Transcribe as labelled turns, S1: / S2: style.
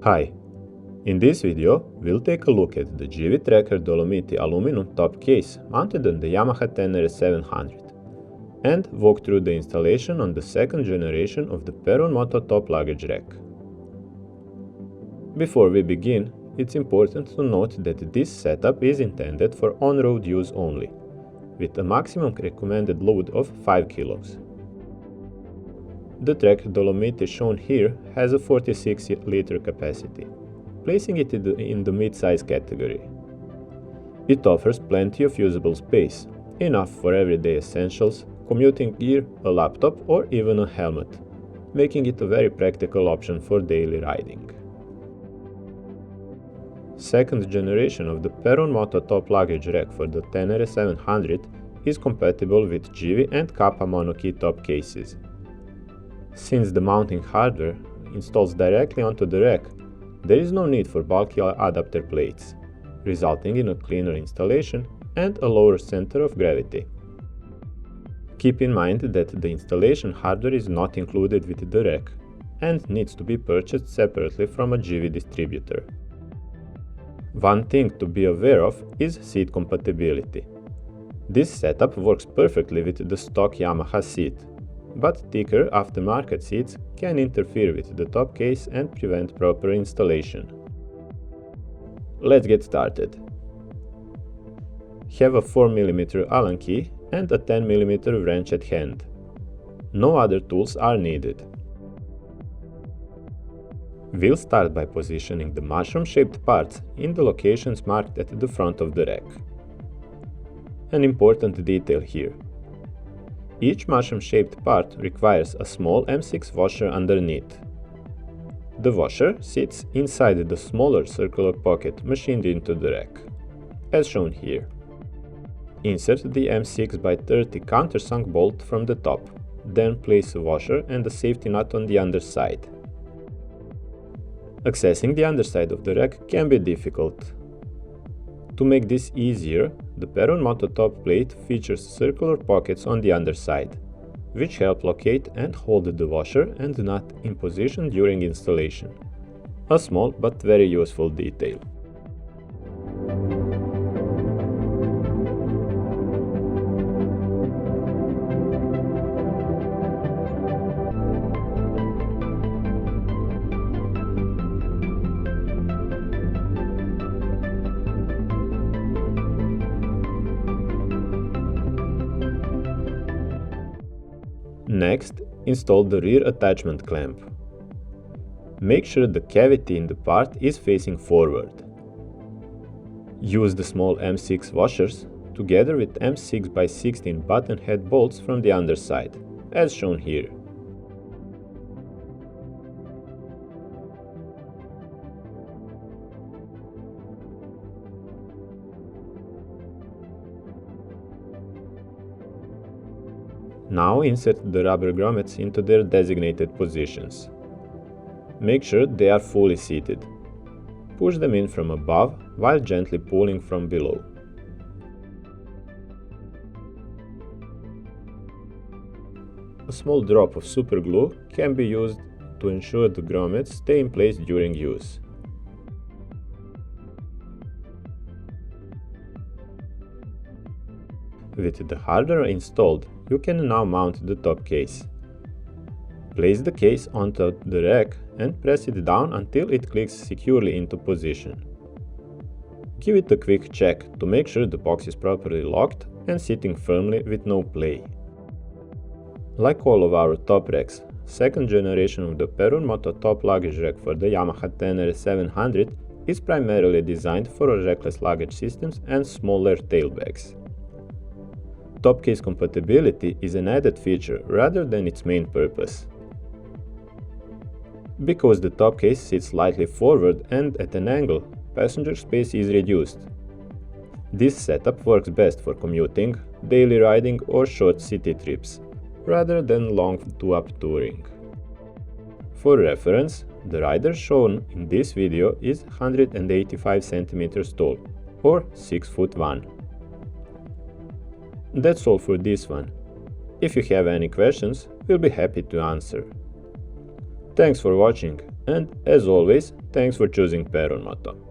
S1: Hi! In this video, we'll take a look at the Givi Trekker Dolomiti aluminum top case mounted on the Yamaha Ténéré 700 and walk through the installation on the second generation of the Perun Moto top luggage rack. Before we begin, it's important to note that this setup is intended for on-road use only, with a maximum recommended load of 5 kg. The Trekker Dolomiti shown here has a 46-liter capacity, placing it in the mid-size category. It offers plenty of usable space, enough for everyday essentials, commuting gear, a laptop or even a helmet, making it a very practical option for daily riding. Second generation of the Perun Moto top luggage rack for the Ténéré 700 is compatible with Givi and Kappa Monokey top cases. Since the mounting hardware installs directly onto the rack, there is no need for bulky adapter plates, resulting in a cleaner installation and a lower center of gravity. Keep in mind that the installation hardware is not included with the rack and needs to be purchased separately from a Givi distributor. One thing to be aware of is seat compatibility. This setup works perfectly with the stock Yamaha seat, but thicker aftermarket seats can interfere with the top case and prevent proper installation. Let's get started. Have a 4mm Allen key and a 10mm wrench at hand. No other tools are needed. We'll start by positioning the mushroom-shaped parts in the locations marked at the front of the rack. An important detail here. Each mushroom-shaped part requires a small M6 washer underneath. The washer sits inside the smaller circular pocket machined into the rack, as shown here. Insert the M6x30 countersunk bolt from the top, then place a washer and a safety nut on the underside. Accessing the underside of the rack can be difficult. To make this easier, the Perun Moto top plate features circular pockets on the underside, which help locate and hold the washer and nut in position during installation. A small but very useful detail. Next, install the rear attachment clamp. Make sure the cavity in the part is facing forward. Use the small M6 washers together with M6x16 button head bolts from the underside, as shown here. Now insert the rubber grommets into their designated positions. Make sure they are fully seated. Push them in from above while gently pulling from below. A small drop of super glue can be used to ensure the grommets stay in place during use. With the hardware installed, you can now mount the top case. Place the case onto the rack and press it down until it clicks securely into position. Give it a quick check to make sure the box is properly locked and sitting firmly with no play. Like all of our top racks, second generation of the Perun Moto top luggage rack for the Yamaha Ténéré 700 is primarily designed for rackless luggage systems and smaller tailbags. Top case compatibility is an added feature rather than its main purpose. Because the top case sits slightly forward and at an angle, passenger space is reduced. This setup works best for commuting, daily riding or short city trips, rather than long two-up touring. For reference, the rider shown in this video is 185 cm tall, or 6'1". That's all for this one. If you have any questions, we'll be happy to answer. Thanks for watching, and as always, thanks for choosing Perun Moto.